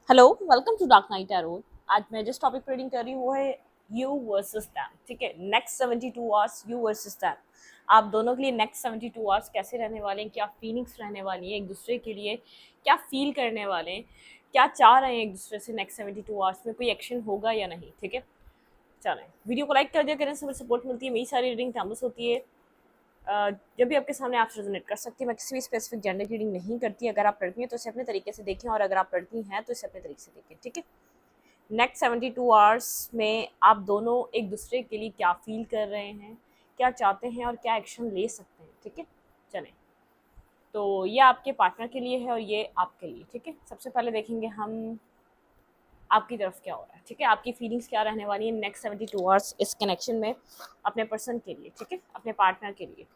Hello, welcome to dark night tarot. आज मैं जिस टॉपिक पर रीडिंग कर रही हूँ वो है यू वर्सेस दैम। ठीक है, next 72 hours you versus them. आप दोनों के लिए नेक्स्ट 72 आवर्स कैसे रहने वाले हैं, क्या फीलिंग्स रहने वाली हैं एक दूसरे के लिए, क्या फील करने वाले हैं, क्या चाह रहे हैं एक दूसरे से नेक्स्ट 72 आवर्स में, कोई एक्शन होगा या नहीं। ठीक है, चलें, वीडियो को लाइक कर दिया करें, सब सपोर्ट मिलती है। मेरी सारी रीडिंग टाइमलेस होती है। जब भी आपके सामने आप रेजोनेट कर सकती है। मैं किसी भी स्पेसिफिक जेंडर की रीडिंग नहीं करती। अगर आप लड़की हैं तो इसे अपने तरीके से देखें, और अगर आप लड़की हैं तो इसे अपने तरीके से देखें। ठीक है, नेक्स्ट 72 आवर्स में आप दोनों एक दूसरे के लिए क्या फील कर रहे हैं, क्या चाहते हैं और क्या एक्शन ले सकते हैं। ठीक है, चलें, तो ये आपके पार्टनर के लिए है और ये आपके लिए। ठीक है, सबसे पहले देखेंगे हम आपकी तरफ क्या हो रहा है। ठीक है, आपकी फीलिंग्स क्या रहने वाली है नेक्स्ट 72 आवर्स इस कनेक्शन में अपने पर्सन के लिए। ठीक है, अपने पार्टनर के लिए।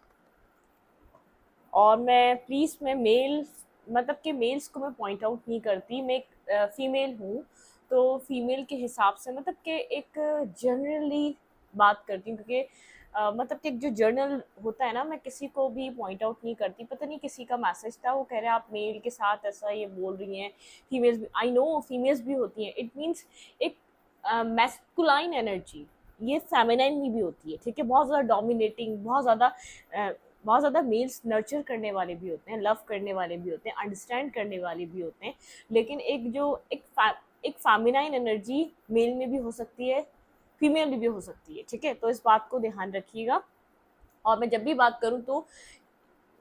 और मैं प्लीज़, मैं मेल मतलब कि मेल्स को मैं पॉइंट आउट नहीं करती। मैं एक फ़ीमेल हूँ, तो फीमेल के हिसाब से मतलब कि एक जनरली बात करती हूँ, क्योंकि मतलब कि एक जो जर्नल होता है ना, मैं किसी को भी पॉइंट आउट नहीं करती। पता नहीं किसी का मैसेज था, वो कह रहे हैं आप मेल के साथ ऐसा ये बोल रही हैं। फीमेल्स भी, आई नो फीमेल्स भी होती हैं। इट मीन्स एक मैस्कुलाइन एनर्जी, ये फेमिनाइन में भी होती है। ठीक है, बहुत ज़्यादा डोमिनेटिंग, बहुत ज़्यादा मेल्स नर्चर करने वाले भी होते हैं, लव करने वाले भी होते हैं, अंडरस्टैंड करने वाले भी होते हैं। लेकिन एक फेमिनाइन एनर्जी मेल में भी हो सकती है, फीमेल में भी हो सकती है। ठीक है, तो इस बात को ध्यान रखिएगा। और मैं जब भी बात करूँ तो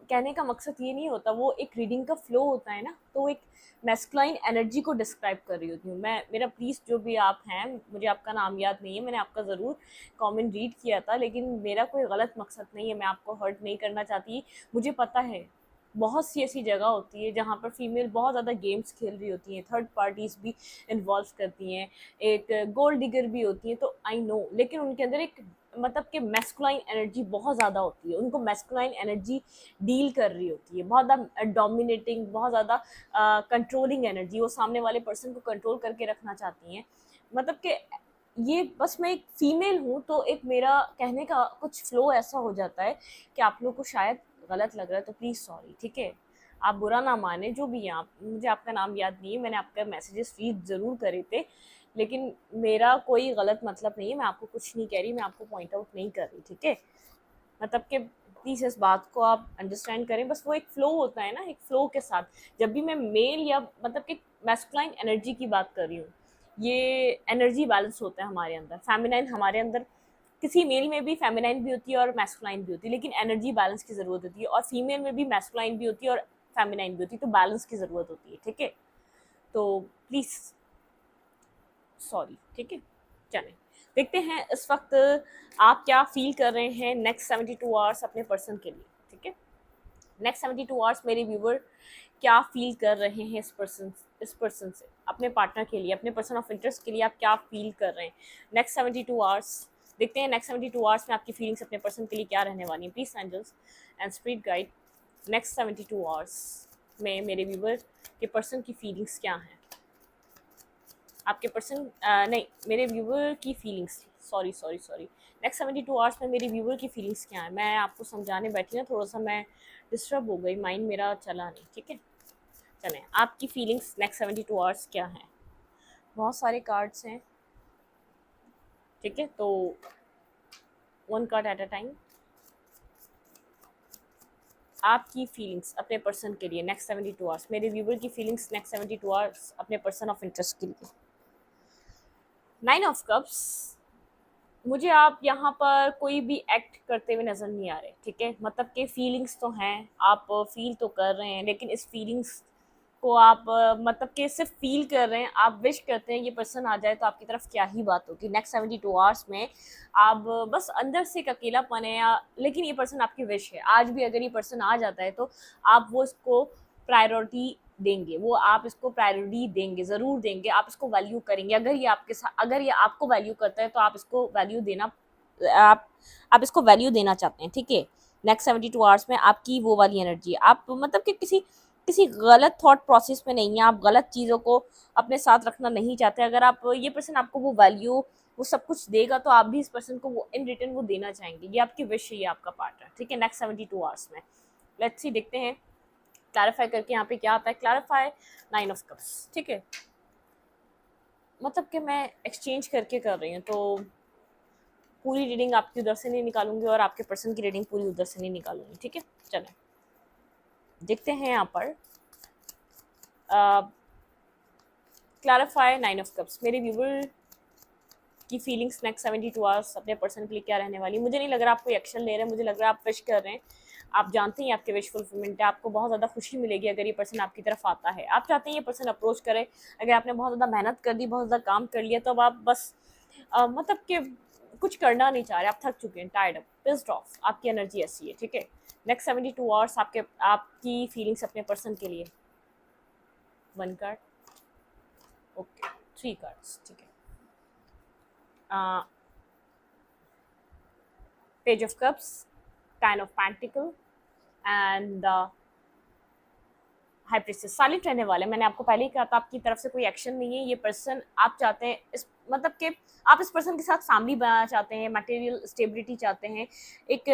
कहने का मकसद ये नहीं होता, वो एक रीडिंग का फ्लो होता है ना, तो एक मैस्कुलाइन एनर्जी को डिस्क्राइब कर रही होती हूँ मैं। मेरा प्लीज़, जो भी आप हैं, मुझे आपका नाम याद नहीं है, मैंने आपका ज़रूर कमेंट रीड किया था, लेकिन मेरा कोई गलत मकसद नहीं है, मैं आपको हर्ट नहीं करना चाहती। मुझे पता है बहुत सी ऐसी जगह होती है जहाँ पर फीमेल बहुत ज़्यादा गेम्स खेल रही होती हैं, थर्ड पार्टीज़ भी इन्वॉल्व करती हैं, एक गोल्ड डिगर भी होती हैं, तो आई नो, लेकिन उनके अंदर एक मतलब कि मैस्कुलाइन एनर्जी बहुत ज़्यादा होती है। उनको मैस्कुलाइन एनर्जी डील कर रही होती है, बहुत ज़्यादा डोमिनेटिंग, बहुत ज़्यादा कंट्रोलिंग एनर्जी। वो सामने वाले पर्सन को कंट्रोल करके रखना चाहती हैं। मतलब कि ये बस, मैं एक फ़ीमेल हूँ, तो एक मेरा कहने का कुछ फ़्लो ऐसा हो जाता है कि आप लोग को शायद गलत लग रहा है, तो प्लीज़ सॉरी। ठीक है, आप बुरा ना माने, जो भी हैं आप। मुझे आपका नाम याद नहीं है, मैंने आपका मैसेजेस रीड ज़रूर करे थे, लेकिन मेरा कोई गलत मतलब नहीं है। मैं आपको कुछ नहीं कह रही, मैं आपको पॉइंट आउट नहीं कर रही। ठीक है, मतलब कि प्लीज़ इस बात को आप अंडरस्टैंड करें। बस वो एक फ़्लो होता है ना, एक फ़्लो के साथ। जब भी मैं मेल या मतलब कि मैस्कुलाइन एनर्जी की बात कर रही हूँ, ये एनर्जी बैलेंस होता है हमारे अंदर, फेमिनाइन हमारे अंदर। किसी मेल में भी फेमिनाइन भी होती है और मैस्कुलाइन भी होती है, लेकिन एनर्जी बैलेंस की ज़रूरत होती है। और फीमेल में भी मैस्कुलाइन भी होती है और फेमिनाइन भी होती है, तो बैलेंस की ज़रूरत होती है। ठीक है, तो प्लीज़ सॉरी। ठीक है, चलें, देखते हैं इस वक्त आप क्या फील कर रहे हैं नेक्स्ट 72 आवर्स अपने पर्सन के लिए। ठीक है, नेक्स्ट 72 आवर्स मेरे व्यूवर क्या फील कर रहे हैं इस पर्सन से, अपने पार्टनर के लिए, अपने पर्सन ऑफ इंटरेस्ट के लिए आप क्या फील कर रहे हैं नेक्स्ट 72 आवर्स। देखते हैं नेक्स्ट 72 आवर्स में आपकी फीलिंग्स अपने पर्सन के लिए क्या रहने वाली हैं। Please angels and spirit guide, next 72 hours में मेरे व्यूवर के पर्सन की फीलिंग्स क्या हैं। आपके पर्सन नहीं, मेरे व्यूवर की feelings, sorry sorry sorry, next 72 hours में मेरे व्यूवर की फीलिंग्स क्या है। मैं आपको समझाने बैठी ना, थोड़ा सा मैं डिस्टर्ब हो गई, माइंड मेरा चला नहीं। ठीक है, चलें, आपकी फीलिंग्स नेक्स्ट 72 आवर्स क्या हैं। बहुत सारे कार्ड्स हैं। ठीक है, तो one card at a time. आपकी फीलिंग्स अपने पर्सन के लिए नेक्स्ट 72 आवर्स, मेरे व्यूवर की फीलिंग्स नेक्स्ट 72 आवर्स अपने पर्सन ऑफ इंटरेस्ट के लिए। 9 ऑफ कप्स, मुझे आप यहाँ पर कोई भी एक्ट करते हुए नज़र नहीं आ रहे। ठीक है, मतलब कि फीलिंग्स तो हैं, आप फील तो कर रहे हैं, लेकिन इस फीलिंग्स को आप मतलब कि सिर्फ फील कर रहे हैं। आप विश करते हैं ये पर्सन आ जाए तो आपकी तरफ क्या ही बात होगी नेक्स्ट 72 आवर्स में। आप बस अंदर से एक अकेलापन है, या लेकिन ये पर्सन आपकी विश है। आज भी अगर ये पर्सन आ जाता है तो आप वो इसको प्रायोरिटी देंगे, वो आप इसको प्रायोरिटी देंगे, ज़रूर देंगे। आप इसको वैल्यू करेंगे। अगर ये आपके साथ, अगर ये आपको वैल्यू करता है तो आप इसको वैल्यू देना, आप आप इसको वैल्यू देना चाहते हैं। ठीक है, नेक्स्ट 72 आवर्स में आपकी वो वाली एनर्जी, आप मतलब कि किसी किसी गलत थॉट प्रोसेस में नहीं है, आप गलत चीज़ों को अपने साथ रखना नहीं चाहते। अगर आप, ये पर्सन आपको वो वैल्यू, वो सब कुछ देगा, तो आप भी इस पर्सन को वो इन रिटर्न वो देना चाहेंगे। ये आपकी विश है, ये आपका पार्टनर। ठीक है, नेक्स्ट 72 आवर्स में लेट्स सी, देखते हैं क्लैरिफाई करके यहाँ पे क्या आता है। Clarify 9 of cups. ठीक है, मतलब कि मैं एक्सचेंज करके कर रही हूँ, तो पूरी रीडिंग आपकी उधर से नहीं निकालूंगी और आपके पर्सन की रीडिंग पूरी उधर से नहीं निकालूंगी, ठीक है। चलें देखते हैं यहाँ पर क्लैरिफाई 9 ऑफ कप्स। मेरे व्यूवर की फीलिंग्स नेक्स्ट 72 आवर्स अपने पर्सन के लिए क्या रहने वाली। मुझे नहीं लग रहा आप कोई एक्शन ले रहे हैं, मुझे लग रहा है आप विश कर रहे हैं। आप जानते हैं आपके विश फुलफिलमेंट है, आपको बहुत ज़्यादा खुशी मिलेगी अगर ये पर्सन आपकी तरफ आता है। आप चाहते हैं ये पर्सन अप्रोच करे। अगर आपने बहुत ज़्यादा मेहनत कर दी, बहुत ज़्यादा काम कर लिया, तो अब आप बस मतलब कि कुछ करना नहीं चाह रहे, आप थक चुके हैं, टायर्ड अप, पिस्ड ऑफ, आपकी एनर्जी ऐसी है, ठीक है। नेक्स्ट 72 आवर्स आपकी फीलिंग्स अपने पर्सन के लिए। 1 कार्ड, ओके, 3 कार्ड्स, ठीक है। Page of cups, 10 of pentacle and high priestess. Silent रहने वाले। मैंने आपको पहले ही कहा था आपकी तरफ से कोई एक्शन नहीं है। ये पर्सन आप चाहते हैं इस मतलब कि आप इस पर्सन के साथ फैमिली बनाना चाहते हैं, मटेरियल स्टेबिलिटी चाहते हैं, एक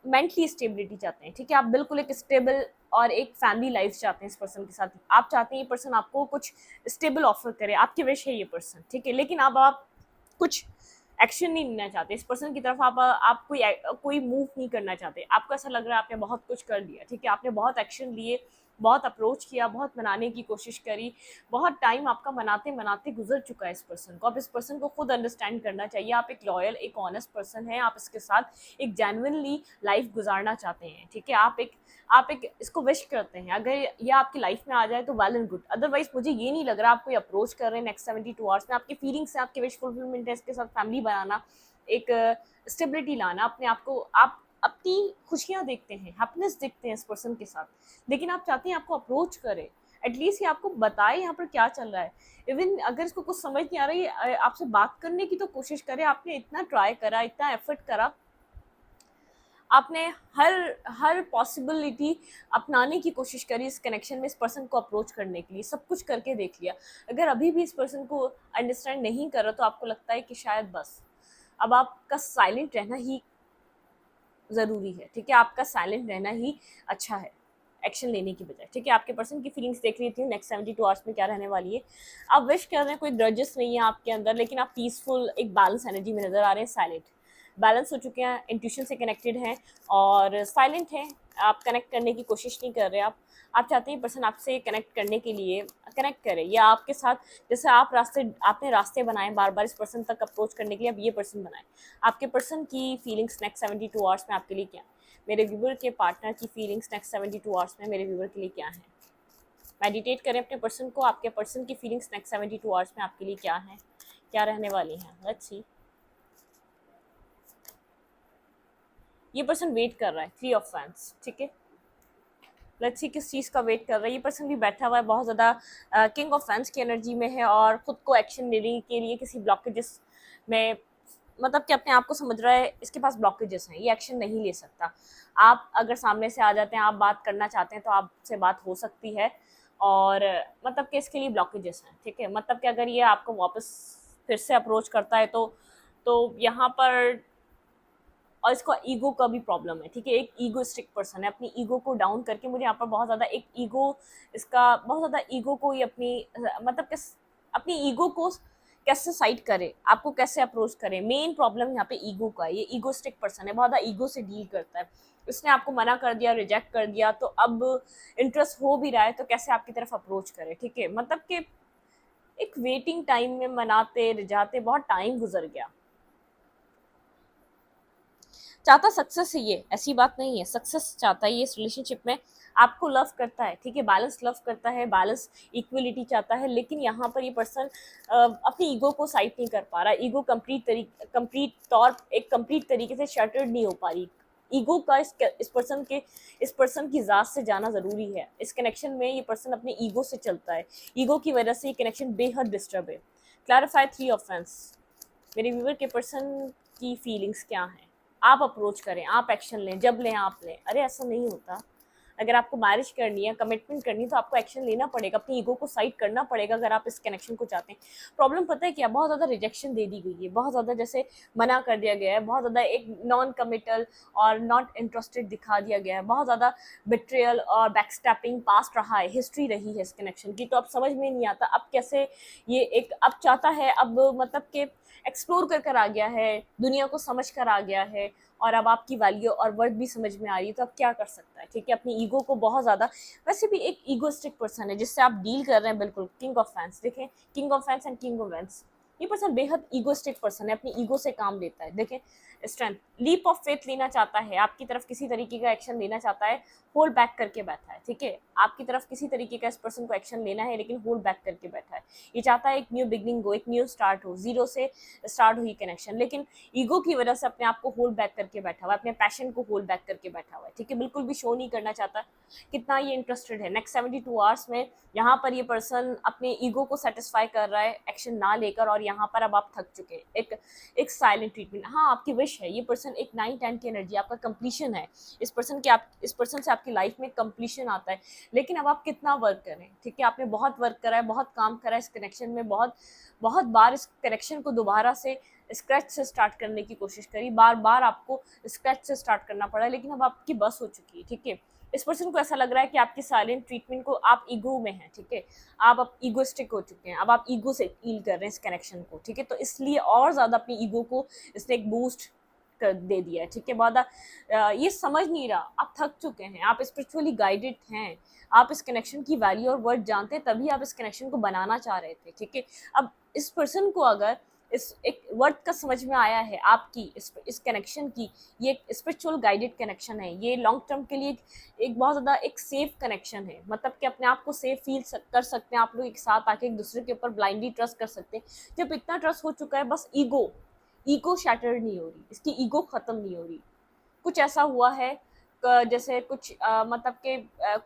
मेंटली स्टेबिलिटी चाहते हैं, ठीक है। आप बिल्कुल एक स्टेबल और एक फैमिली लाइफ चाहते हैं इस पर्सन के साथ। आप चाहते हैं ये पर्सन आपको कुछ स्टेबल ऑफर करे, आपकी विश है ये पर्सन, ठीक है। लेकिन अब आप कुछ एक्शन नहीं लेना चाहते इस पर्सन की तरफ। आप कोई मूव नहीं करना चाहते। आपको ऐसा लग रहा है आपने बहुत कुछ कर दिया, ठीक है। आपने बहुत एक्शन लिए, बहुत अप्रोच किया, बहुत मनाने की कोशिश करी, बहुत टाइम आपका मनाते मनाते गुजर चुका है इस पर्सन को। अब इस पर्सन को खुद अंडरस्टैंड करना चाहिए। आप एक लॉयल, एक ऑनेस्ट पर्सन है, आप इसके साथ एक जेन्युइनली लाइफ गुजारना चाहते हैं, ठीक है। आप एक इसको विश करते हैं। अगर ये आपकी लाइफ में आ जाए तो वेल एंड गुड, अदरवाइज मुझे ये नहीं लग रहा आप कोई अप्रोच कर रहे हैं नेक्स्ट 72 आवर्स में। आपकी फीलिंग्स है, आपके विश फुलफिलमेंट है, इसके साथ फैमिली बनाना, एक स्टेबिलिटी लाना, अपने आप को, आप अपनी खुशियाँ देखते हैं, हैप्पीनेस देखते हैं इस पर्सन के साथ, लेकिन आप चाहते हैं आपको अप्रोच करे, एटलीस्ट ये आपको बताए यहाँ पर क्या चल रहा है। इवन अगर इसको कुछ समझ नहीं आ रहा है, आपसे बात करने की तो कोशिश करे। आपने इतना ट्राई करा, इतना एफर्ट करा, आपने हर पॉसिबिलिटी अपनाने की कोशिश करी इस कनेक्शन में, इस पर्सन को अप्रोच करने के लिए, सब कुछ करके देख लिया। अगर अभी भी इस पर्सन को अंडरस्टैंड नहीं कर रहा तो आपको लगता है कि शायद बस अब आपका साइलेंट रहना ही ज़रूरी है, ठीक है। आपका साइलेंट रहना ही अच्छा है एक्शन लेने की बजाय, ठीक है। आपके पर्सन की फीलिंग्स देख रही थी नेक्स्ट 72 आवर्स में क्या रहने वाली है। आप विश कर रहे हैं, कोई ग्रजेस नहीं है आपके अंदर, लेकिन आप पीसफुल एक बैलेंस एनर्जी में नज़र आ रहे हैं, साइलेंट बैलेंस हो चुके हैं, इंट्यूशन से कनेक्टेड हैं और साइलेंट हैं। आप कनेक्ट करने की कोशिश नहीं कर रहे। आप चाहते हैं पर्सन आपसे कनेक्ट करने के लिए कनेक्ट करे, या आपके साथ जैसे आपने रास्ते बनाए बार बार इस पर्सन तक अप्रोच करने के लिए, अब ये पर्सन बनाए। आपके पर्सन की फीलिंग्स नेक्स्ट 72 आवर्स में आपके लिए क्या है। मेरे व्यूवर के पार्टनर की फीलिंग्स नेक्स्ट 72 आवर्स में मेरे व्यूवर के लिए क्या है। मेडिटेट करें अपने पर्सन को। आपके पर्सन की फीलिंग्स नेक्स्ट 72 आवर्स में आपके लिए क्या है, क्या रहने वाली हैं। Let's see. ये पर्सन वेट कर रहा है, 3 ऑफ फैंस, ठीक है। लेट्स सी किस चीज़ का वेट कर रहा है। ये पर्सन भी बैठा हुआ है, बहुत ज़्यादा किंग ऑफ फैंस की एनर्जी में है और ख़ुद को एक्शन लेने के लिए किसी ब्लॉकेजेस में, मतलब कि अपने आप को समझ रहा है इसके पास ब्लॉकेजेस हैं, ये एक्शन नहीं ले सकता। आप अगर सामने से आ जाते हैं, आप बात करना चाहते हैं तो आपसे बात हो सकती है, और मतलब कि इसके लिए ब्लॉकेजेस हैं, ठीक है। मतलब कि अगर ये आपको वापस फिर से अप्रोच करता है तो यहाँ पर, और इसका ईगो का भी प्रॉब्लम है, ठीक है। एक ईगोइस्टिक पर्सन है, अपनी ईगो को डाउन करके, मुझे यहाँ पर बहुत ज़्यादा एक ईगो, इसका बहुत ज़्यादा ईगो को ही अपनी मतलब कि अपनी ईगो को कैसे साइड करे, आपको कैसे अप्रोच करे, मेन प्रॉब्लम यहाँ पे ईगो का है। ये ईगोइस्टिक पर्सन है, बहुत ज़्यादा ईगो से डील करता है। इसने आपको मना कर दिया, रिजेक्ट कर दिया, तो अब इंटरेस्ट हो भी रहा है तो कैसे आपकी तरफ अप्रोच करे, ठीक है। मतलब कि एक वेटिंग टाइम में मनाते रिझाते बहुत टाइम गुजर गया। चाहता सक्सेस है, ये ऐसी बात नहीं है, सक्सेस चाहता है ये इस रिलेशनशिप में, आपको लव करता है, ठीक है। बैलेंस लव करता है, बैलेंस इक्वलिटी चाहता है, लेकिन यहाँ पर ये पर्सन अपनी ईगो को साइड नहीं कर पा रहा। ईगो कंप्लीट तरीके से शटर्ड नहीं हो पा रही। ईगो का इस पर्सन की ज़ात से जाना ज़रूरी है। इस कनेक्शन में ये पर्सन अपने ईगो से चलता है, ईगो की वजह से ये कनेक्शन बेहद डिस्टर्ब है। Clarify 3 offence. मेरे व्यूवर के पर्सन की फीलिंग्स क्या हैं। आप अप्रोच करें, आप एक्शन लें, जब लें आप लें। अरे ऐसा नहीं होता, अगर आपको मैरिज करनी है, कमिटमेंट करनी है, तो आपको एक्शन लेना पड़ेगा, अपनी ईगो को साइड करना पड़ेगा अगर आप इस कनेक्शन को चाहते हैं। प्रॉब्लम पता है क्या, बहुत ज़्यादा रिजेक्शन दे दी गई है, बहुत ज़्यादा जैसे मना कर दिया गया है, बहुत ज़्यादा एक नॉन कमिटल और नॉट इंटरेस्टेड दिखा दिया गया है, बहुत ज़्यादा बिट्रेयल और बैकस्टैपिंग पास्ट रहा है, हिस्ट्री रही है इस कनेक्शन की। तो अब समझ में नहीं आता अब कैसे ये एक अब चाहता है, अब मतलब कि एक्सप्लोर कर आ गया है, दुनिया को समझ कर आ गया है, और अब आपकी वैल्यू और वर्थ भी समझ में आ रही है, तो अब क्या कर सकता है, ठीक है। अपनी ईगो को बहुत ज़्यादा, वैसे भी एक ईगोस्टिक पर्सन है जिससे आप डील कर रहे हैं, बिल्कुल किंग ऑफ फैंस, देखें king of fans and king of vents, ये पर्सन बेहद ईगोस्टिक पर्सन है, अपनी ईगो से काम लेता है। देखें स्ट्रेंथ, लीप ऑफ फेथ लेना चाहता है, आपकी तरफ किसी तरीके का एक्शन लेना चाहता है, होल्ड बैक करके बैठा है, ठीक है। आपकी तरफ किसी तरीके का इस पर्सन को एक्शन लेना है, लेकिन होल्ड बैक करके बैठा है। ये चाहता है एक न्यू बिगनिंग हो, एक न्यू स्टार्ट हो, जीरो से स्टार्ट हुई कनेक्शन, लेकिन ईगो की वजह से अपने आप को होल्ड बैक करके बैठा हुआ है, अपने पैशन को होल्ड बैक करके बैठा हुआ है, ठीक है। बिल्कुल भी शो नहीं करना चाहता कितना ये इंटरेस्टेड है। नेक्स्ट 72 आवर्स में यहाँ पर ये पर्सन अपने ईगो को सेटिस्फाई कर रहा है एक्शन ना लेकर, और यहाँ पर अब आप थक चुके हैं। एक साइलेंट ट्रीटमेंट, हाँ आपकी विश है, ये पर्सन एक 9-10 की एनर्जी, आपका कंप्लीशन है इस पर्सन के, आप इस पर्सन से आपकी लाइफ में कंप्लीशन आता है, लेकिन अब आप कितना वर्क करें, ठीक है। आपने बहुत वर्क करा है, बहुत काम करा है इस कनेक्शन में, बहुत बहुत बार इस कनेक्शन को दोबारा से स्क्रैच से स्टार्ट करने की कोशिश करी, बार बार आपको स्क्रैच से स्टार्ट करना पड़ा, लेकिन अब आपकी बस हो चुकी है, ठीक है। इस पर्सन को ऐसा लग रहा है कि आपकी साइलेंट ट्रीटमेंट को, आप ईगो में हैं, ठीक है, आप अब ईगोस्टिक हो चुके हैं, अब आप ईगो से डील कर रहे हैं इस कनेक्शन को, ठीक है। तो इसलिए और ज़्यादा अपनी ईगो को इसने एक बूस्ट कर दे दिया है, ठीक है। बहुत ये समझ नहीं रहा, आप थक चुके हैं, आप स्पिरिचुअली गाइडेड हैं, आप इस कनेक्शन की वैल्यू और वर्थ जानते हैं, तभी आप इस कनेक्शन को बनाना चाह रहे थे, ठीक है। अब इस पर्सन को अगर इस एक वर्थ का समझ में आया है आपकी इस कनेक्शन की, ये एक स्पिरिचुअल गाइडेड कनेक्शन है, ये लॉन्ग टर्म के लिए एक बहुत ज़्यादा एक सेफ कनेक्शन है, मतलब कि अपने आप को सेफ फील कर सकते हैं आप लोग, एक साथ आके एक दूसरे के ऊपर ब्लाइंडली ट्रस्ट कर सकते हैं। जब इतना ट्रस्ट हो चुका है, बस ईगो शैटर्ड नहीं हो रही, इसकी ईगो ख़त्म नहीं हो रही। कुछ ऐसा हुआ है जैसे कुछ मतलब कि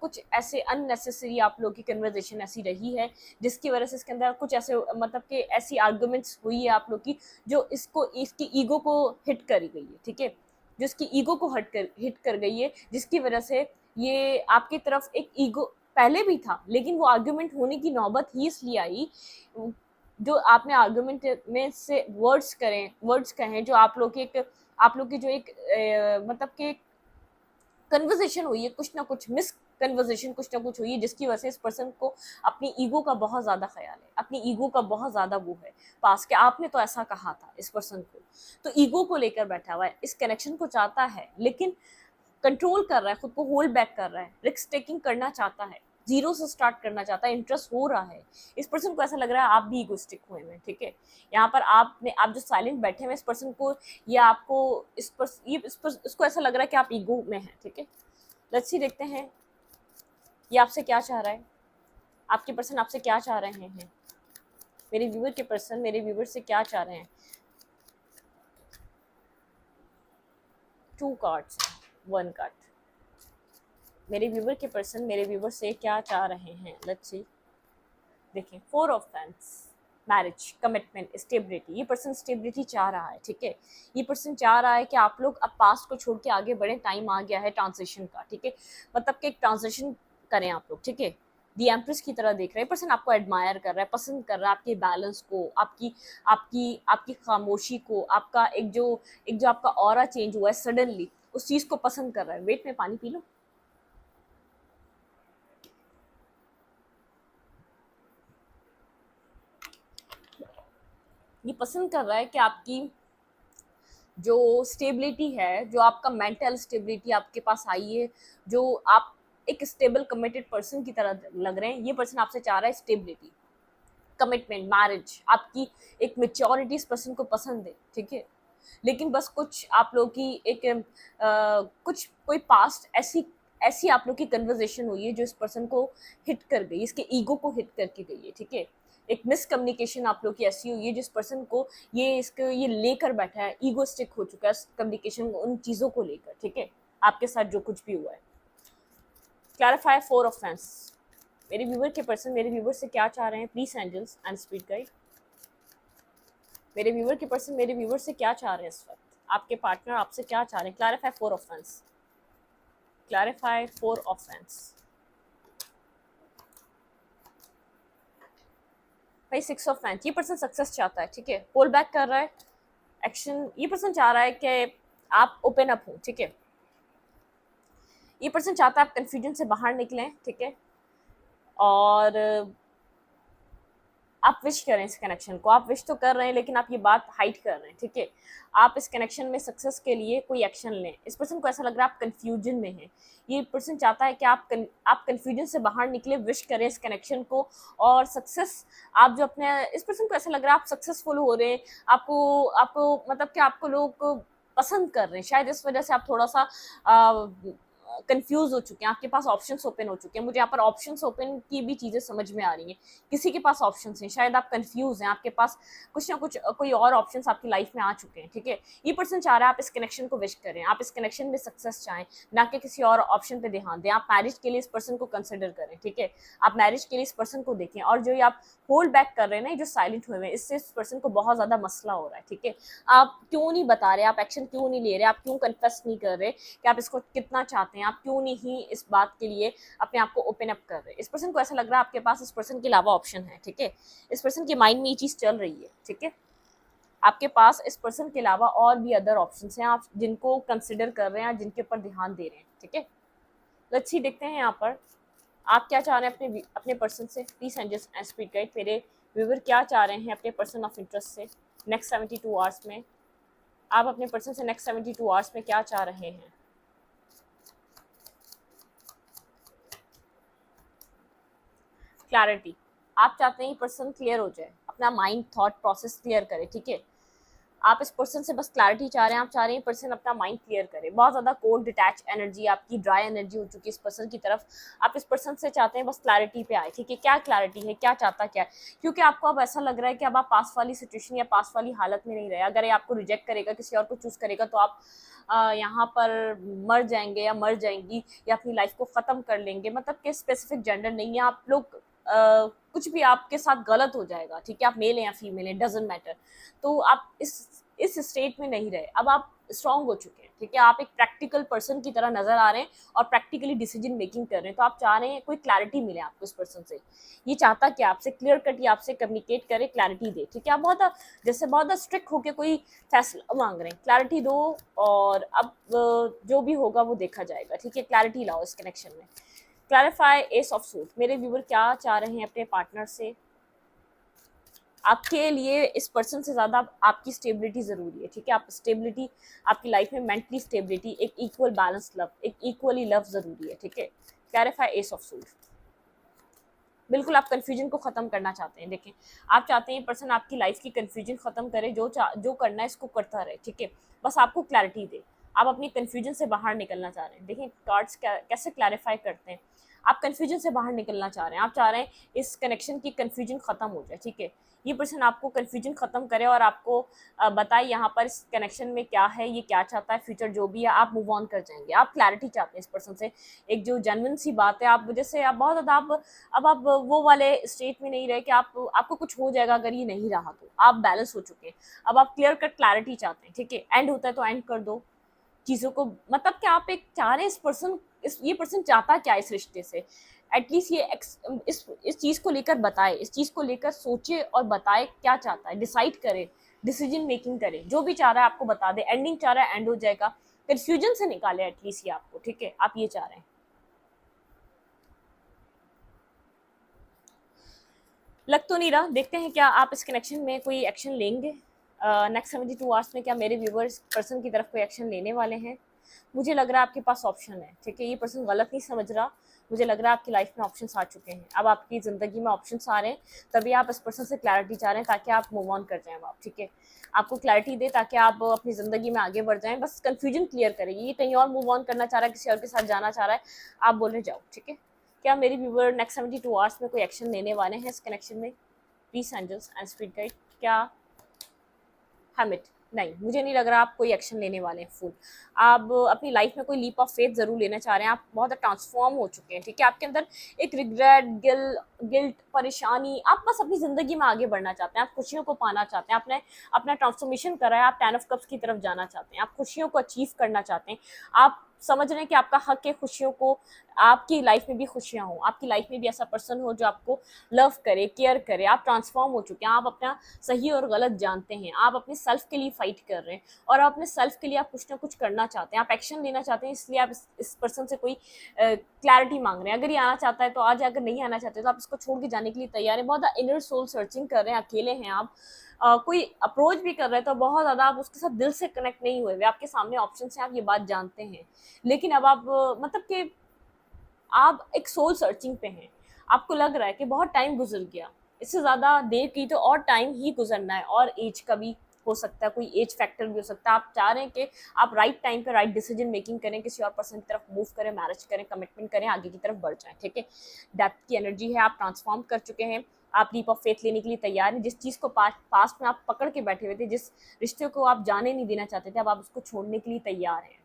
कुछ ऐसे अननेसेसरी आप लोगों की कन्वर्जेशन ऐसी रही है, जिसकी वजह से इसके अंदर कुछ ऐसे मतलब कि ऐसी आर्गुमेंट्स हुई है आप लोग की, जो इसकी ईगो को हिट करी गई है, ठीक है, जो इसकी ईगो को हिट कर गई है, जिसकी वजह से ये आपकी तरफ एक ईगो पहले भी था, लेकिन वो आर्गुमेंट होने की नौबत ही इसलिए आई, जो आपने आर्गुमेंट में से वर्ड्स कहें, जो आप लोग की जो एक मतलब कि कन्वर्सेशन हुई है, कुछ ना कुछ मिस कन्वर्सेशन कुछ ना कुछ हुई है, जिसकी वजह से इस पर्सन को अपनी ईगो का बहुत ज़्यादा ख्याल है, अपनी ईगो का बहुत ज़्यादा वो है पास के, आपने तो ऐसा कहा था इस पर्सन को, तो ईगो को लेकर बैठा हुआ है, इस कनेक्शन को चाहता है, लेकिन कंट्रोल कर रहा है, खुद को होल्ड बैक कर रहा है, रिस्क टेकिंग करना चाहता है, जीरो से स्टार्ट करना चाहता है, इंटरेस्ट हो रहा है। इस पर्सन को ऐसा लग रहा है आप भी ईगोस्टिक हुए हैं, ठीक है। यहाँ पर आप जो साइलेंट बैठे हैं इस पर्सन को, या आपको इसको ऐसा लग रहा है कि आप ईगो में हैं, ठीक है। लेट्स सी, देखते हैं ये आपसे क्या चाह रहा है, आपके पर्सन आपसे क्या चाह रहे हैं, मेरे व्यूवर के पर्सन मेरे व्यूवर से क्या चाह रहे हैं। 2 कार्ड्स, 1 कार्ड, मेरे व्यूवर के पर्सन मेरे व्यूवर से क्या चाह रहे हैं, लेट्स सी। देखिए 4 of fans, marriage, commitment, stability, ये पर्सन स्टेबिलिटी चाह रहा है, ठीक है। ये पर्सन चाह रहा है कि आप लोग अब पास्ट को छोड़ के आगे बढ़े, टाइम आ गया है ट्रांजिशन का, ठीक है, मतलब कि एक ट्रांजिशन करें आप लोग, ठीक है। दी एम्प्रेस की तरह देख रहे हैं पर्सन, आपको एडमायर कर रहा है, पसंद कर रहा है आपके बैलेंस को, आपकी आपकी आपकी खामोशी को, आपका एक जो आपका ऑरा चेंज हुआ है सडनली, उस चीज़ को पसंद कर रहा है। वेट में पानी पी लो। ये पसंद कर रहा है कि आपकी जो स्टेबिलिटी है, जो आपका मेंटल स्टेबिलिटी आपके पास आई है, जो आप एक स्टेबल कमिटेड पर्सन की तरह लग रहे हैं, ये पर्सन आपसे चाह रहा है स्टेबिलिटी, कमिटमेंट, मैरिज, आपकी एक मेच्योरिटी इस पर्सन को पसंद है, ठीक है। लेकिन बस कुछ आप लोग की एक कुछ कोई पास्ट ऐसी ऐसी आप लोग की कन्वर्जेशन हुई है जो इस पर्सन को हिट कर गई, इसके ईगो को हिट करके गई है, ठीक है। एक मिसकम्युनिकेशन आप लोग की ऐसी हुई है जिस पर्सन को ये लेकर बैठा है, ईगोस्टिक हो चुका है कम्युनिकेशन, उन चीज़ों को लेकर, ठीक है, आपके साथ जो कुछ भी हुआ है। क्लैरिफाई 4 ऑफ फैंस, मेरे व्यूवर के पर्सन मेरे व्यूवर से क्या चाह रहे हैं, please angels and speed guide. मेरे व्यूवर के पर्सन मेरे व्यूवर से क्या चाह रहे हैं इस वक्त, आपके पार्टनर आपसे क्या चाह रहे हैं, clarify 4 of fans. Clarify 4 offence. भाई 6 ऑफेंस, ये पर्सन सक्सेस चाहता है, ठीक है, होल्ड बैक कर रहा है एक्शन। ये पर्सन चाह रहा है कि आप ओपन अप हो, ठीक है। ये पर्सन चाहता है आप कन्फ्यूजन से बाहर निकलें, ठीक है, और आप विश करें इस कनेक्शन को। आप विश तो कर रहे हैं लेकिन आप ये बात हाइड कर रहे हैं, ठीक है। आप इस कनेक्शन में सक्सेस के लिए कोई एक्शन लें। इस पर्सन को ऐसा लग रहा है आप कन्फ्यूजन में हैं। ये पर्सन चाहता है कि आप कन्फ्यूजन से बाहर निकले, विश करें इस कनेक्शन को और सक्सेस। आप जो अपने, इस पर्सन को ऐसा लग रहा है आप सक्सेसफुल हो रहे हैं, आपको आपको मतलब कि आपको लोग पसंद कर रहे हैं, शायद इस वजह से आप थोड़ा सा कंफ्यूज हो चुके हैं, आपके पास ऑप्शंस ओपन हो चुके हैं। मुझे यहाँ पर ऑप्शंस ओपन की भी चीज़ें समझ में आ रही हैं। किसी के पास ऑप्शंस हैं, शायद आप कंफ्यूज हैं, आपके पास कुछ ना कुछ कोई और ऑप्शंस आपकी लाइफ में आ चुके हैं, ठीक है। ये पर्सन चाह रहा है आप इस कनेक्शन को विश करें, आप इस कनेक्शन में सक्सेस चाहें, ना कि किसी और ऑप्शन पे ध्यान दें। आप मैरिज के लिए इस पर्सन को कंसिडर करें, ठीक है। आप मैरिज के लिए इस पर्सन को देखें। और जो ये आप होल्ड बैक कर रहे हैं ना, जो साइलेंट हुए हैं, इससे इस पर्सन को बहुत ज़्यादा मसला हो रहा है, ठीक है। आप क्यों नहीं बता रहे, आप एक्शन क्यों नहीं ले रहे, आप क्यों कन्फेस नहीं कर रहे कि आप इसको कितना चाहते हैं, आप क्यों नहीं इस बात के लिए अपने आप को ओपन अप कर रहे। इस पर्सन को ऐसा लग रहा है आपके पास इस पर्सन के अलावा ऑप्शन है, ठीक है। इस पर्सन के माइंड में ये चीज़ चल रही है, ठीक है। आपके पास इस पर्सन के अलावा और भी अदर ऑप्शंस हैं, आप जिनको कंसिडर कर रहे हैं, जिनके ऊपर ध्यान दे रहे हैं, ठीक है। लेट्स सी, देखते हैं यहाँ पर आप क्या चाह रहे हैं अपने अपने पर्सन से। Please angels and spirit guide, मेरे व्यूवर क्या चाह रहे हैं अपने पर्सन ऑफ इंटरेस्ट से नेक्स्ट 72 आवर्स में। आप अपने पर्सन से नेक्स्ट 72 आवर्स में क्या चाह रहे हैं। क्लैरिटी, आप चाहते हैं ये पर्सन क्लियर हो जाए, अपना माइंड थॉट प्रोसेस क्लियर करे, ठीक है। आप इस पर्सन से बस क्लैरिटी चाह रहे हैं, आप चाह रहे हैं पर्सन अपना माइंड क्लियर करे। बहुत ज़्यादा कोल्ड डिटैच एनर्जी, आपकी ड्राई एनर्जी हो चुकी है इस पर्सन की तरफ। आप इस पर्सन से चाहते हैं बस क्लैरिटी पे आए, ठीक है। क्या क्लैरिटी है, क्या चाहता क्या है, क्योंकि आपको अब ऐसा लग रहा है कि अब आप पास वाली सिचुएशन या पास वाली हालत में नहीं रहे। अगर ये आपको रिजेक्ट करेगा, किसी और को चूज़ करेगा, तो आप यहाँ पर मर जाएंगे या मर जाएंगी या अपनी लाइफ को ख़त्म कर लेंगे। मतलब कि स्पेसिफिक जेंडर नहीं है, आप लोग कुछ भी आपके साथ गलत हो जाएगा, ठीक है। आप मेल हैं या फीमेल हैं, डजेंट मैटर। तो आप इस स्टेट में नहीं रहे, अब आप स्ट्रांग हो चुके हैं, ठीक है। आप एक प्रैक्टिकल पर्सन की तरह नजर आ रहे हैं और प्रैक्टिकली डिसीजन मेकिंग कर रहे हैं। तो आप चाह रहे हैं कोई क्लैरिटी मिले आपको इस पर्सन से। ये चाहता कि आपसे क्लियर कट, ये आपसे कम्युनिकेट करे, क्लैरिटी दे, ठीक है। आप बहुत जैसे बहुत स्ट्रिक्ट होकर कोई फैसला मांग रहे हैं, क्लैरिटी दो और अब जो भी होगा वो देखा जाएगा, ठीक है। क्लैरिटी लाओ इस कनेक्शन में। क्लैरिफाई एस ऑफ सूट, मेरे व्यूवर क्या चाह रहे हैं अपने पार्टनर से। आपके लिए इस पर्सन से ज़्यादा आपकी स्टेबिलिटी ज़रूरी है, ठीक है। आप स्टेबिलिटी, आपकी लाइफ में मेंटली स्टेबिलिटी, एक इक्वल बैलेंस लव, एक इक्वली लव ज़रूरी है, ठीक है। क्लैरिफाई एस ऑफ सूट, बिल्कुल आप कन्फ्यूजन को ख़त्म करना चाहते हैं। देखें, आप चाहते हैं पर्सन आपकी लाइफ की कन्फ्यूजन ख़त्म करे, जो करना है इसको करता रहे, ठीक है। बस आपको क्लैरिटी दे, आप अपनी कन्फ्यूजन से बाहर निकलना चाह रहे हैं। देखें कार्ड्स कैसे क्लैरिफाई करते हैं। आप कन्फ्यूजन से बाहर निकलना चाह रहे हैं, आप चाह रहे हैं इस कनेक्शन की कन्फ्यूजन ख़त्म हो जाए, ठीक है। ये पर्सन आपको कन्फ्यूजन ख़त्म करे और आपको बताए यहाँ पर इस कनेक्शन में क्या है, ये क्या चाहता है, फ्यूचर जो भी है, आप मूव ऑन कर जाएंगे। आप क्लैरिटी चाहते हैं इस पर्सन से, एक जो जेन्युइन सी बात है। आप जैसे आप बहुत ज़्यादा अब आप वो वाले स्टेट में नहीं रहे कि आपको कुछ हो जाएगा अगर ये नहीं रहा, तो आप बैलेंस हो चुके हैं। अब आप क्लियर कट क्लैरिटी चाहते हैं, ठीक है। एंड होता है तो एंड कर दो चीज़ों को, मतलब कि आप एक चाह रहे हैं इस पर्सन, ये पर्सन चाहता क्या इस रिश्ते से, एटलीस्ट ये इस चीज़ को लेकर बताए, इस चीज़ को लेकर सोचे और बताए क्या चाहता है, डिसाइड करे, डिसीजन मेकिंग करे। जो भी चाह रहा है आपको बता दे, एंडिंग चाह रहा है एंड हो जाएगा, कन्फ्यूजन से निकाले एटलीस्ट ये आपको, ठीक है। आप ये चाह रहे हैं। लग तो नहीं रहा, देखते हैं क्या आप इस कनेक्शन में कोई एक्शन लेंगे नेक्स्ट 72 आवर्स में। क्या मेरे व्यूवर्स पर्सन की तरफ कोई एक्शन लेने वाले हैं। मुझे लग रहा है आपके पास ऑप्शन है, ठीक है। ये पर्सन गलत नहीं समझ रहा, मुझे लग रहा है आपकी लाइफ में ऑप्शंस आ चुके हैं। अब आपकी ज़िंदगी में ऑप्शंस आ रहे हैं, तभी आप इस पर्सन से क्लैरिटी चाह रहे हैं ताकि आप मूव ऑन कर जाएं आप, ठीक है। आपको क्लैरिटी दे ताकि आप अपनी ज़िंदगी में आगे बढ़ जाएं, बस कन्फ्यूजन क्लियर करें। ये कहीं और मूव ऑन करना चाह रहा है, किसी और के साथ जाना चाह रहा है, आप बोल रहे जाओ, ठीक है। क्या मेरी व्यूवर नेक्स्ट 72 आवर्स में कोई एक्शन लेने वाले हैं इस कनेक्शन में। Please angels and spirit guide, क्या हैमिट, नहीं मुझे नहीं लग रहा आप कोई एक्शन लेने वाले हैं फुल। आप अपनी लाइफ में कोई लीप ऑफ फेथ ज़रूर लेना चाह रहे हैं। आप बहुत ट्रांसफॉर्म हो चुके हैं, ठीक है। आपके अंदर एक रिग्रेट, गिल्ट, परेशानी, आप बस अपनी ज़िंदगी में आगे बढ़ना चाहते हैं, आप खुशियों को पाना चाहते हैं। आपने अपना ट्रांसफॉर्मेशन करा है, आप 10 ऑफ कप्स की तरफ जाना चाहते हैं, आप खुशियों को अचीव करना चाहते हैं। आप समझ रहे हैं कि आपका हक है खुशियों को, आपकी लाइफ में भी खुशियां हो, आपकी लाइफ में भी ऐसा पर्सन हो जो आपको लव करे, केयर करे। आप ट्रांसफॉर्म हो चुके हैं, आप अपना सही और गलत जानते हैं, आप अपने सेल्फ के लिए फाइट कर रहे हैं और आप अपने सेल्फ के लिए आप कुछ ना कुछ करना चाहते हैं, आप एक्शन लेना चाहते हैं, इसलिए आप इस पर्सन से कोई क्लैरिटी मांग रहे हैं। अगर ये आना चाहता है तो आज, अगर नहीं आना चाहते तो आप इसको छोड़ के जाने के लिए तैयार हैं। बहुत इनर सोल सर्चिंग कर रहे हैं, अकेले हैं आप, कोई अप्रोच भी कर रहे हैं तो बहुत ज़्यादा आप उसके साथ दिल से कनेक्ट नहीं हुए हुए, आपके सामने ऑप्शन है, आप ये बात जानते हैं, लेकिन अब आप मतलब कि आप एक सोल सर्चिंग पे हैं। आपको लग रहा है कि बहुत टाइम गुजर गया, इससे ज़्यादा देर की तो और टाइम ही गुजरना है, और एज का भी हो सकता है, कोई एज फैक्टर भी हो सकता है। आप चाह रहे हैं कि आप राइट टाइम पे राइट डिसीजन मेकिंग करें, किसी और पर्सन की तरफ मूव करें, मैरिज करें, कमिटमेंट करें, आगे की तरफ बढ़ जाएं, ठीक है। डेप्थ की एनर्जी है, आप ट्रांसफॉर्म कर चुके हैं, आप लीप ऑफ फेथ लेने के लिए तैयार हैं। जिस चीज़ को पास्ट में आप पकड़ के बैठे हुए थे, जिस रिश्ते को आप जाने नहीं देना चाहते थे, अब आप उसको छोड़ने के लिए तैयार हैं।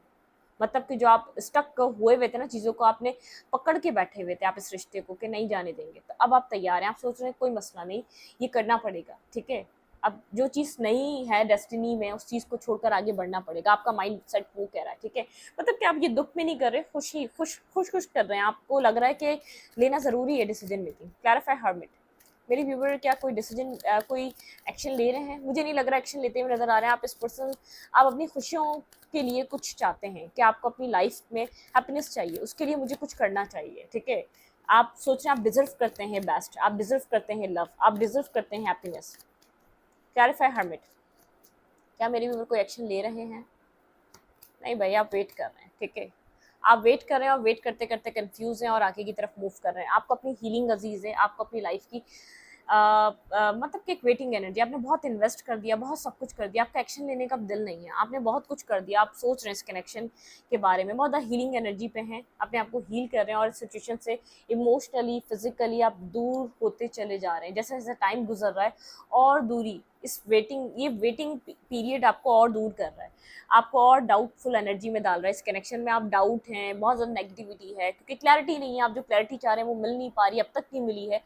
मतलब कि जो आप स्टक हुए हुए थे ना, चीज़ों को आपने पकड़ के बैठे हुए थे, आप इस रिश्ते को कि नहीं जाने देंगे, तो अब आप तैयार हैं, आप सोच रहे हैं कोई मसला नहीं, ये करना पड़ेगा, ठीक है। अब जो चीज़ नहीं है डेस्टिनी में, उस चीज़ को छोड़कर आगे बढ़ना पड़ेगा, आपका माइंड सेट वो कह रहा है, ठीक है। मतलब कि आप ये दुख में नहीं कर रहे, खुश कर रहे हैं, आपको लग रहा है कि लेना ज़रूरी है डिसीजन मेकिंग। क्लैरिफाई हर्मिट, मेरी व्यूवर क्या कोई डिसीजन कोई एक्शन ले रहे हैं? मुझे नहीं लग रहा एक्शन लेते हुए नजर आ रहे हैं। आप इस पर्सन, आप अपनी खुशियों के लिए कुछ चाहते हैं कि आपको अपनी लाइफ में हैप्पीनेस चाहिए, उसके लिए मुझे कुछ करना चाहिए, ठीक है। आप सोच रहे हैं आप डिजर्व करते हैं बेस्ट, आप डिजर्व करते हैं लव, आप डिजर्व करते हैं हैप्पीनेस। क्लैरिफाई हर्मिट, क्या मेरे व्यूवर कोई एक्शन ले रहे हैं? नहीं भाई, आप वेट कर रहे हैं, ठीक है। आप वेट कर रहे हैं और वेट करते करते कंफ्यूज हैं और आगे की तरफ मूव कर रहे हैं। आपको अपनी हीलिंग अजीज है, आपको अपनी लाइफ की मतलब कि एक वेटिंग एनर्जी, आपने बहुत इन्वेस्ट कर दिया, बहुत सब कुछ कर दिया, आपका एक्शन लेने का दिल नहीं है, आपने बहुत कुछ कर दिया, आप सोच रहे हैं इस कनेक्शन के बारे में, बहुत ज़्यादा हीलिंग एनर्जी पे हैं, अपने आप को हील कर रहे हैं और इस सिचुएशन से इमोशनली फिजिकली आप दूर होते चले जा रहे हैं। जैसे जैसे टाइम गुजर रहा है और दूरी, इस वेटिंग पीरियड आपको और दूर कर रहा है, आपको और डाउटफुल एनर्जी में डाल रहा है। इस कनेक्शन में आप डाउट हैं, बहुत ज़्यादा नेगेटिविटी है, क्योंकि क्लैरिटी नहीं है, आप जो क्लैरिटी चाह रहे हैं वो मिल नहीं पा रही, अब तक नहीं मिली है।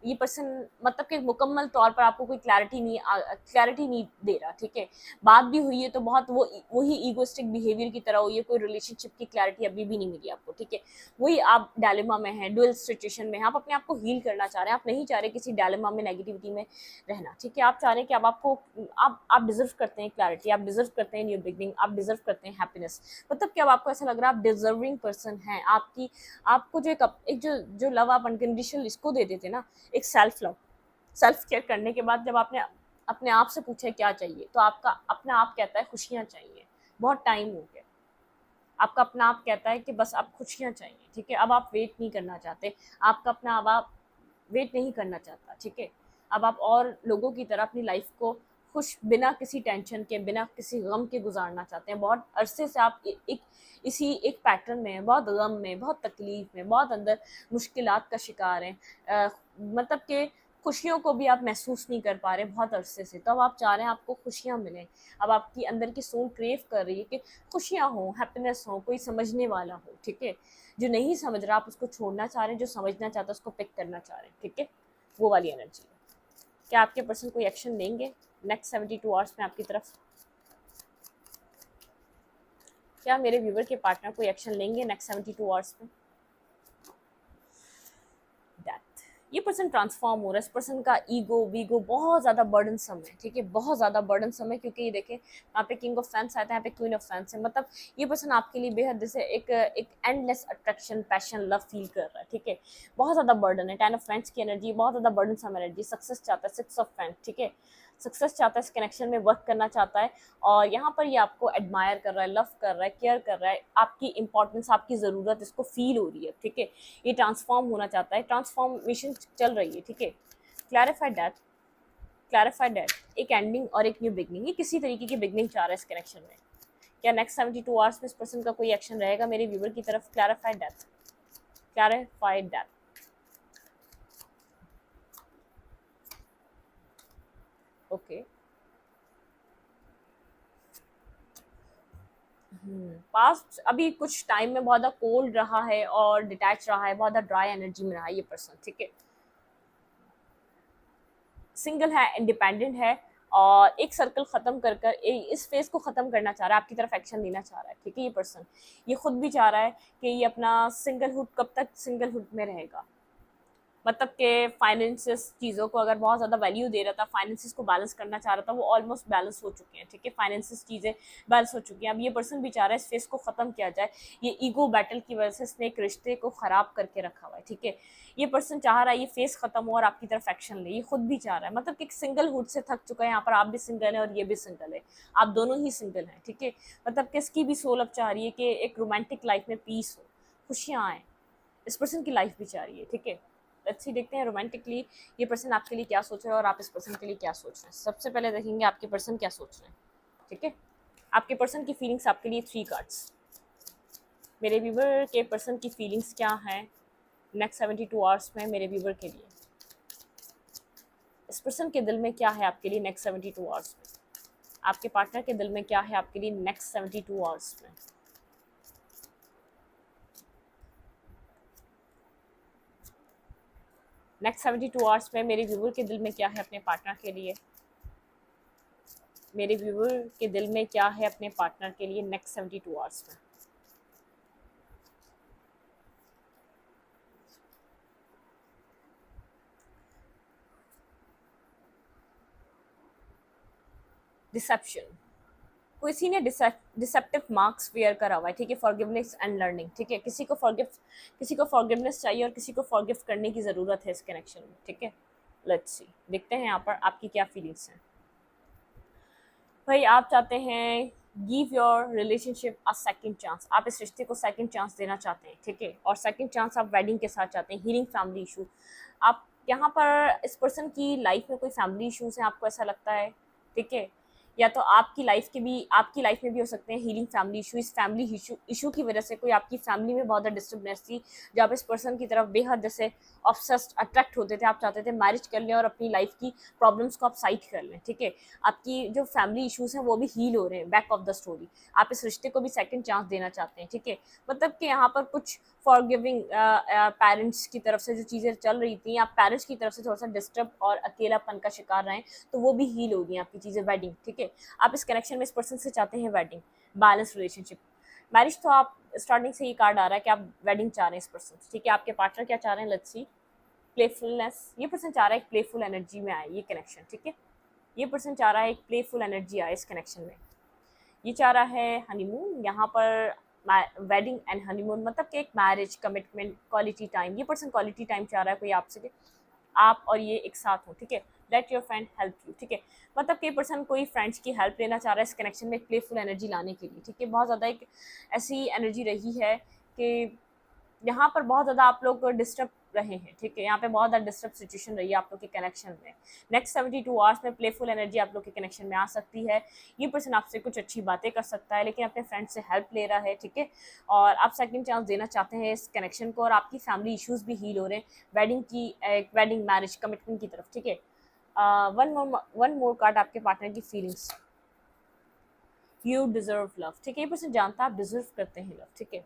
ये पर्सन मतलब कि मुकम्मल तौर पर आपको कोई क्लैरिटी नहीं दे रहा, ठीक है। बात भी हुई है तो बहुत वही ईगोइस्टिक बिहेवियर की तरह हुई है, कोई रिलेशनशिप की क्लैरिटी अभी भी नहीं मिली आपको, ठीक है। वही आप डायलेमा में हैं, डुअल सिचुएशन में हैं, आप अपने आप को हील करना चाह रहे हैं, आप नहीं चाह रहे किसी डायलेमा में, नेगेटिविटी में रहना, ठीक है। आप चाह रहे हैं कि अब आपको आप डिजर्व करते हैं क्लैरिटी, आप डिजर्व करते हैं न्यू बिगनिंग, आप डिजर्व करते हैं हैप्पीनेस। मतलब कि अब आपको ऐसा लग रहा है आप डिजर्विंग पर्सन हैं। आपको जो एक जो लव आप अनकंडीशनल इसको दे देते ना, एक सेल्फ लव, सेल्फ केयर करने के बाद जब आपने अपने आप से पूछा क्या चाहिए, तो आपका अपना आप कहता है खुशियाँ चाहिए, बहुत टाइम हो गया। आपका अपना आप कहता है कि बस आप खुशियाँ चाहिए, ठीक है। अब आप वेट नहीं करना चाहते, आपका अपना अब आप वेट नहीं करना चाहता, ठीक है। अब आप और लोगों की तरह अपनी लाइफ को खुश, बिना किसी टेंशन के, बिना किसी गम के गुजारना चाहते हैं। बहुत अरसे से आप इसी एक पैटर्न में, बहुत गम में, बहुत तकलीफ में, बहुत अंदर मुश्किलात का शिकार हैं। मतलब कि खुशियों को भी आप महसूस नहीं कर पा रहे बहुत अरसे से, तो अब आप चाह रहे हैं आपको खुशियाँ मिलें। अब आपकी अंदर की सोल क्रेव कर रही है कि खुशियाँ हों, हैप्पीनेस हो, कोई समझने वाला हो, ठीक है। जो नहीं समझ रहा आप उसको छोड़ना चाह रहे हैं, जो समझना चाहता है उसको पिक करना चाह रहे हैं, ठीक है। वो वाली एनर्जी है। क्या आपके पर्सन कोई एक्शन लेंगे नेक्स्ट 72 आवर्स में आपकी तरफ? क्या मेरे व्यूवर के पार्टनर कोई एक्शन लेंगे नेक्स्ट 72 आवर्स में? ये पर्सन ट्रांसफॉर्म हो रहा है, इस पर्सन का ईगो वीगो बहुत ज़्यादा बर्डनसम है, ठीक है, बहुत ज़्यादा बर्डनसम है। क्योंकि ये देखें यहाँ पे किंग ऑफ फैंस आता है, यहाँ पे क्वीन ऑफ फैंस है। मतलब ये पर्सन आपके लिए बेहद जैसे एक endless attraction, passion, love feel कर रहा है, ठीक है। बहुत ज़्यादा बर्डन है, 10 ऑफ फैंस की एनर्जी, बहुत ज़्यादा बर्डनसम एनर्जी। सक्सेस चाहता है, 6 ऑफ फैंस, ठीक है। सक्सेस चाहता है, इस कनेक्शन में वर्क करना चाहता है, और यहाँ पर ये आपको एडमायर कर रहा है, लव कर रहा है, केयर कर रहा है, आपकी इंपॉर्टेंस, आपकी ज़रूरत इसको फील हो रही है, ठीक है। ये ट्रांसफॉर्म होना चाहता है, ट्रांसफॉर्मेशन चल रही है, ठीक है। क्लैरिफाइड दैट, क्लैरिफाइड दैट, एक एंडिंग और एक न्यू बिगनिंग, ये किसी तरीके की बिगनिंग चाह रहा है इस कनेक्शन में। क्या नेक्स्ट 72 आवर्स में इस पर्सन का कोई एक्शन रहेगा मेरे व्यूवर की तरफ? Clarified that, clarified that. Okay, past अभी कुछ टाइम में बहुत ज़्यादा कोल्ड रहा है और डिटैच रहा है, बहुत ज़्यादा ड्राई एनर्जी में रहा है ये पर्सन, ठीक है। सिंगल है, इंडिपेंडेंट है, और एक सर्कल ख़त्म कर कर इस फेज़ को ख़त्म करना चाह रहा है, आपकी तरफ एक्शन लेना चाह रहा है, ठीक है। ये पर्सन ये खुद भी चाह रहा है कि ये अपना सिंगलहुड कब तक सिंगलहुड में रहेगा, मतलब कि फाइनेंसिस चीज़ों को अगर बहुत ज़्यादा वैल्यू दे रहा था, फाइनेंसिस को बैलेंस करना चाह रहा था, वो ऑलमोस्ट बैलेंस हो चुके हैं, ठीक है। फाइनेंसिस चीज़ें बैलेंस हो चुकी हैं। अब ये पर्सन भी चाह रहा है इस फेस को ख़त्म किया जाए। ये ईगो बैटल की वजह से इसने एक रिश्ते को ख़राब करके रखा हुआ है, ठीक है। ये पर्सन चाह रहा है ये फेस ख़त्म हो और आपकी तरफ एक्शन ले, ये खुद भी चाह रहा है, मतलब कि सिंगल हुड से थक चुका है। यहाँ पर आप भी सिंगल है और ये भी सिंगल है, आप दोनों ही सिंगल हैं, ठीक है। मतलब किसकी भी सोल अब चाह रही है कि एक रोमांटिक लाइफ में पीस हो, खुशियाँ आएँ, इस पर्सन की लाइफ भी चाह रही है, ठीक है। लेट्स सी देखते हैं रोमांटिकली ये पर्सन आपके लिए क्या सोच रहा है और आप इस पर्सन के लिए क्या सोच रहे हैं। सबसे पहले देखेंगे आपके पर्सन क्या सोच रहे हैं, ठीक है। आपके पर्सन की फीलिंग्स आपके लिए 3 कार्ड्स। मेरे व्यूवर के पर्सन की फीलिंग्स क्या हैं नेक्स्ट 72 आवर्स में मेरे व्यूवर के लिए। इस पर्सन के दिल में क्या है आपके लिए नेक्स्ट 72 आवर्स में। आपके पार्टनर के दिल में क्या है आपके लिए नेक्स्ट 72 आवर्स में। नेक्स्ट 72 आवर्स में मेरे व्यूवर के दिल में क्या है अपने पार्टनर के लिए। मेरे व्यूवर के दिल में क्या है अपने पार्टनर के लिए नेक्स्ट 72 आवर्स में। डिसेप्शन, किसी ने डिसेप्टिव मार्क्स वेयर करा हुआ है, ठीक है। फॉरगिवनेस एंड लर्निंग, ठीक है। किसी को फॉरगिवनेस चाहिए और किसी को फॉरगिव करने की ज़रूरत है इस कनेक्शन में, ठीक है। लेट्स सी देखते हैं यहाँ पर आपकी क्या फीलिंग्स हैं। भाई आप चाहते हैं give your relationship a second chance, आप इस रिश्ते को सेकंड चांस देना चाहते हैं, ठीक है। और सेकंड चांस आप वेडिंग के साथ चाहते हैं, हीलिंग फैमिली इशू। आप यहाँ पर इस पर्सन की लाइफ में कोई फैमिली इशूज़ हैं, आपको ऐसा लगता है, ठीक है। या तो आपकी आपकी लाइफ में भी हो सकते हैं हीलिंग फैमिली इशू। इस फैमिली इशू की वजह से कोई आपकी फैमिली में बहुत ज़्यादा डिस्टर्बनेस थी, जब आप इस पर्सन की तरफ बेहद जैसे ऑब्सेस्ड अट्रैक्ट होते थे, आप चाहते थे मैरिज कर लें और अपनी लाइफ की प्रॉब्लम्स को आप साइड कर लें, ठीक है। आपकी जो फैमिली इश्यूज़ हैं वो भी हील हो रहे हैं, बैक ऑफ द स्टोरी। आप इस रिश्ते को भी सेकंड चांस देना चाहते हैं, ठीक है। मतलब कि यहाँ पर कुछ फॉरगिविंग पेरेंट्स की तरफ से जो चीज़ें चल रही थी, आप पेरेंट्स की तरफ से थोड़ा सा डिस्टर्ब और अकेलापन का शिकार रहे, तो वो भी हील हो गई आपकी चीज़ें। वेडिंग, ठीक है। आप इस कनेक्शन में इस पर्सन से चाहते हैं वेडिंग, बैलेंस रिलेशनशिप, मैरिज। तो आप स्टार्टिंग से ये कार्ड आ रहा है कि आप वेडिंग चाह रहे हैं इस पर्सन से, ठीक है। आपके पार्टनर क्या चाह रहे हैं, लेट्स सी। प्लेफुलनेस, ये पर्सन चाह रहा है एक प्लेफुल एनर्जी में आए ये कनेक्शन, ठीक है। ये पर्सन चाह रहा है एक प्लेफुल एनर्जी आए इस कनेक्शन में। ये चाह रहा है हनीमून, यहाँ पर वेडिंग एंड हनीमून, मतलब कि एक मैरिज, कमिटमेंट, क्वालिटी टाइम। ये पर्सन क्वालिटी टाइम चाह रहा है कोई आपसे कि आप और ये एक साथ हो, ठीक है। Let your friend help you, ठीक है। मतलब कि पर्सन कोई फ्रेंड्स की हेल्प लेना चाह रहा है इस कनेक्शन में एक प्लेफुल एनर्जी लाने के लिए, ठीक है। बहुत ज़्यादा एक ऐसी एनर्जी रही है कि यहाँ पर बहुत ज़्यादा आप लोग डिस्टर्ब रहे हैं, ठीक है। यहाँ पे बहुत ज़्यादा डिस्टर्ब सिचुएशन रही है आप लोग के कनेक्शन में। नेक्स्ट 72 आवर्स में प्लेफुल एनर्जी आप लोग के कनेक्शन में आ सकती है। ये पर्सन आपसे कुछ अच्छी बातें कर सकता है, लेकिन अपने फ्रेंड से हेल्प ले रहा है, ठीक है। और आप सेकंड चांस देना चाहते हैं इस कनेक्शन को, और आपकी फैमिली इश्यूज़ भी हील हो रहे हैं वेडिंग मैरिज कमिटमेंट की तरफ, ठीक है। वन मोर कार्ड आपके पार्टनर की फीलिंग्स। यू डिजर्व लव, ठीक है। ये पर्सन जानता है आप डिजर्व करते हैं लव, ठीक है।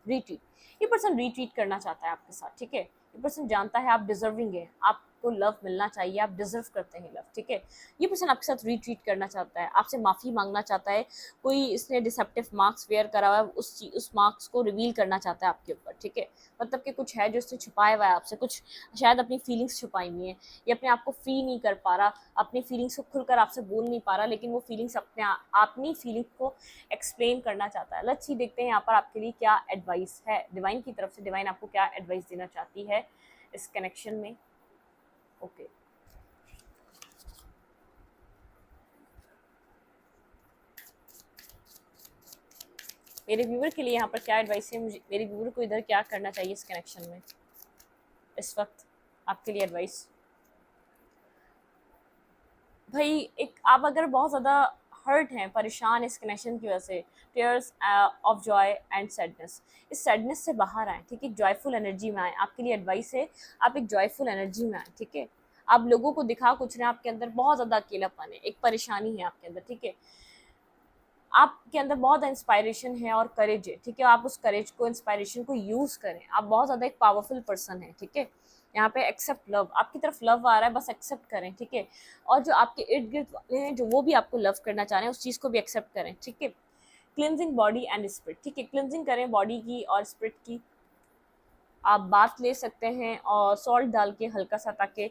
रिट्रीट, ये पर्सन रिट्रीट करना चाहता है आपके साथ, ठीक है। ये पर्सन जानता है आप डिजर्विंग है, आपको लव मिलना चाहिए, आप डिजर्व करते हैं लव, ठीक है। ये पर्सन आपके साथ रिट्रीट करना चाहता है, आपसे माफ़ी मांगना चाहता है। कोई इसने डिसेप्टिव मार्क्स वेयर करा हुआ है, उस मार्क्स को रिवील करना चाहता है आपके ऊपर, ठीक है। मतलब कि कुछ है जो इसने छुपाया हुआ है आपसे, कुछ शायद अपनी फीलिंग्स छुपाई हुई हैं, ये अपने आप को फ्री नहीं कर पा रहा, अपनी फीलिंग्स को खुलकर आपसे बोल नहीं पा रहा, लेकिन वो फीलिंग्स अपनी फीलिंग्स को एक्सप्लेन करना चाहता है। लेट्स सी देखते हैं यहाँ पर आपके लिए क्या एडवाइस है डिवाइन की तरफ से। डिवाइन आपको क्या एडवाइस देना चाहती है इस कनेक्शन में। ओके मेरे व्यूवर के लिए यहाँ पर क्या एडवाइस है, मुझे मेरे व्यूवर को इधर क्या करना चाहिए इस कनेक्शन में इस वक्त आपके लिए एडवाइस। भाई एक आप अगर बहुत ज़्यादा हर्ट हैं, परेशान इस कनेक्शन की वजह से, tears of Joy and sadness, इस सैडनेस से बाहर आएँ, ठीक है। जॉयफुल एनर्जी में आएँ, आपके लिए एडवाइस है आप एक जॉयफुल एनर्जी में आएँ, ठीक है। आप लोगों को दिखा कुछ रहे हैं, आपके अंदर बहुत ज़्यादा अकेलापन है, एक परेशानी है आपके अंदर, ठीक है। आपके अंदर बहुत इंस्पायरेशन है और करेज है, ठीक है। आप उस करेज को, इंस्पायरेशन को यूज़ करें, आप बहुत ज़्यादा एक पावरफुल पर्सन है, ठीक है। यहाँ पे एक्सेप्ट लव, आपकी तरफ लव आ रहा है, बस एक्सेप्ट करें, ठीक है। और जो आपके इर्द गिर्द वाले हैं जो वो भी आपको लव करना चाह रहे हैं, उस चीज़ को भी एक्सेप्ट करें, ठीक है। क्लिनजिंग बॉडी एंड स्पिरिट, ठीक है, क्लिनजिंग करें बॉडी की और स्पिरिट की। आप बाथ ले सकते हैं और सॉल्ट डाल के हल्का सा, ताकि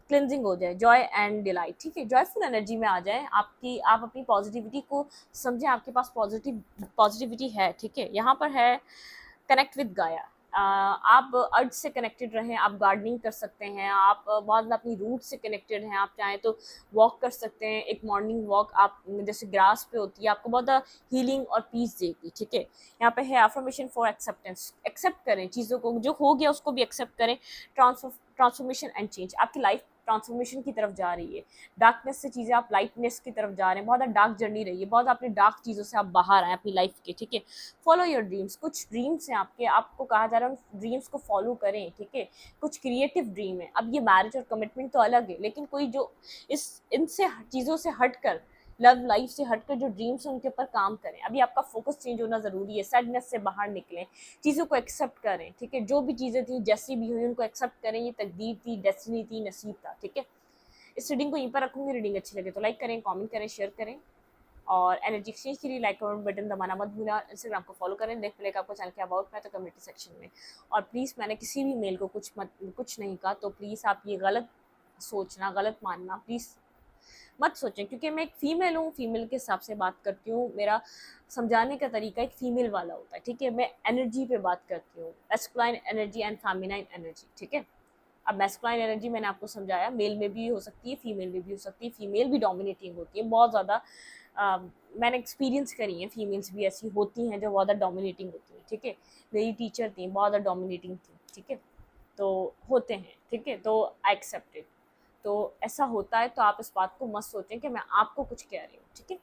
क्लिनजिंग हो जाए, जॉय एंड डिलाइट, ठीक है, जॉयफुल एनर्जी में आ जाए आपकी। आप अपनी पॉजिटिविटी को समझें, आपके पास पॉजिटिविटी है, ठीक है। यहाँ पर है कनेक्ट विद गाया। आप अर्थ से कनेक्टेड रहें, आप गार्डनिंग कर सकते हैं, आप बहुत ज़्यादा अपनी रूट से कनेक्टेड हैं, आप चाहें तो वॉक कर सकते हैं, एक मॉर्निंग वॉक आप जैसे ग्रास पे होती है, आपको बहुत ज़्यादा हीलिंग और पीस देगी, ठीक है। यहाँ पे है अफर्मेशन फॉर एक्सेप्टेंस, एक्सेप्ट करें चीज़ों को, जो हो गया उसको भी एक्सेप्ट करें। ट्रांसफॉर्मेशन एंड चेंज, आपकी लाइफ ट्रांसफॉर्मेशन की तरफ जा रही है, डार्कनेस से चीज़ें आप लाइटनेस की तरफ जा रहे हैं, बहुत ज़्यादा डार्क जर्नी रही है, बहुत अपनी डार्क चीज़ों से आप बाहर आए अपनी लाइफ के, ठीक है। फॉलो योर ड्रीम्स, कुछ ड्रीम्स हैं आपके, आपको कहा जा रहा है उन ड्रीम्स को फॉलो करें, ठीक है। कुछ क्रिएटिव ड्रीम है, अब ये मैरिज और कमिटमेंट तो अलग है, लेकिन कोई जो इनसे चीज़ों से हटकर, लव लाइफ से हटकर जो ड्रीम्स हैं उनके ऊपर काम करें। अभी आपका फोकस चेंज होना ज़रूरी है, सैडनेस से बाहर निकलें, चीज़ों को एक्सेप्ट करें, ठीक है। जो भी चीज़ें थी जैसी भी हुई उनको एक्सेप्ट करें, ये तकदीर थी, डेस्टिनी थी, नसीब था, ठीक है। इस रीडिंग को यहीं पर रखूँगी। रीडिंग अच्छी लगे तो लाइक करें, कमेंट करें, शेयर करें, और एनर्जी एक्सचेंज के लिए लाइक कमेंट बटन दबाना मत भूलें, और इंस्टाग्राम को फॉलो करें। देख मिलेगा आपको चैनल के अबाउट में तो कम्युनिटी सेक्शन में। और प्लीज़, मैंने किसी भी मेल को कुछ नहीं कहा, तो प्लीज़ आप ये गलत सोचना, गलत मानना प्लीज़ मत सोचें, क्योंकि मैं एक फ़ीमेल हूँ, फ़ीमेल के हिसाब से बात करती हूँ, मेरा समझाने का तरीका एक फ़ीमेल वाला होता है, ठीक है। मैं एनर्जी पे बात करती हूँ, masculine energy and feminine energy, ठीक है। अब मैस्कुलाइन एनर्जी मैंने आपको समझाया, मेल में भी हो सकती है, फीमेल में भी हो सकती है, फीमेल भी डोमिनेटिंग होती है बहुत ज़्यादा। मैंने एक्सपीरियंस करी है, फीमेल्स भी ऐसी होती हैं जो बहुत ज़्यादा डोमिनेटिंग होती हैं, ठीक है। मेरी टीचर थी, बहुत ज़्यादा डोमिनेटिंग थी, ठीक है। तो होते हैं, ठीक है, तो आई एक्सेप्ट इट। तो ऐसा होता है, तो आप इस बात को मत सोचें कि मैं आपको कुछ कह रही हूँ, ठीक है।